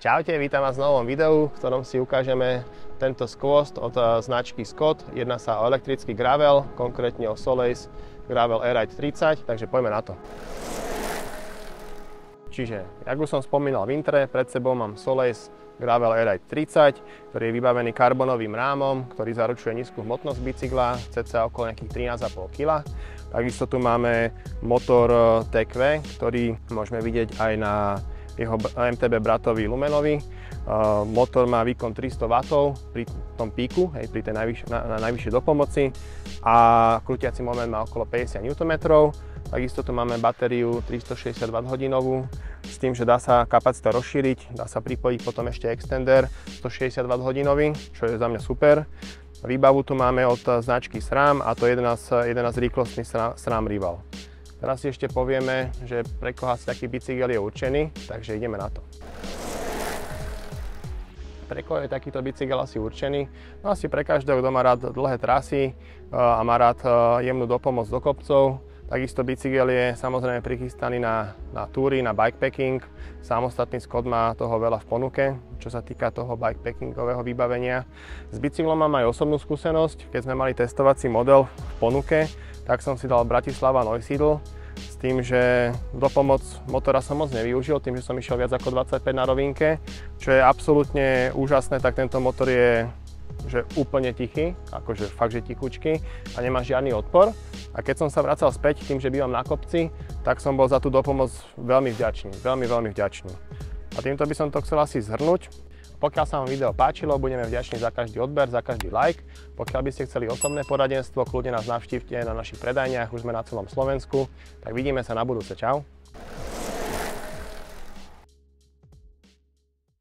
Čaute, vítam vás v novom videu, v ktorom si ukážeme tento skvost od značky Scott. Jedná sa o elektrický gravel, konkrétne o Soleis Gravel Air-Ride 30, takže poďme na to. Čiže, jak už som spomínal v intre, pred sebou mám Soleis Gravel Air-Ride 30, ktorý je vybavený karbonovým rámom, ktorý zaručuje nízku hmotnosť bicykla, cca okolo nejakých 13,5 kg. Takisto tu máme motor TQ, ktorý môžeme vidieť aj na jeho MTB bratovi Lumenovi. Motor má výkon 300 W pri tom píku, pri tej najvyššej dopomoci a krútiaci moment má okolo 50 Nm. Takisto tu máme batériu 360 Wh s tým, že dá sa kapacita rozšíriť, dá sa pripojiť potom ešte extender 160 Wh, čo je za mňa super. Výbavu tu máme od značky SRAM a to je 11 rýchlostný SRAM Rival. Teraz si ešte povieme, že pre koho asi taký bicykel je určený, takže ideme na to. Pre koho je takýto bicykel asi určený? No asi pre každého, kto má rád dlhé trasy a má rád jemnú dopomoc do kopcov. Takisto bicykel je samozrejme prichystaný na túry, na bikepacking. Samostatný Scott má toho veľa v ponuke, čo sa týka toho bikepackingového vybavenia. S bicyklom mám aj osobnú skúsenosť, keď sme mali testovací model v ponuke, tak som si dal Bratislava Neusiedl s tým, že dopomoc motora som moc nevyužil, tým, že som išiel viac ako 25 na rovinke, čo je absolútne úžasné, tak tento motor je úplne tichý, akože fakt, že tichučky a nemá žiadny odpor. A keď som sa vracal späť tým, že bývam na kopci, tak som bol za tú dopomoc veľmi vďačný, veľmi vďačný. A týmto by som to chcel asi zhrnúť. Pokiaľ sa vám video páčilo, budeme vďační za každý odber, za každý like. Pokiaľ by ste chceli osobné poradenstvo, kľudne nás navštívte na našich predajniach, už sme na celom Slovensku. Tak vidíme sa na budúce, čau.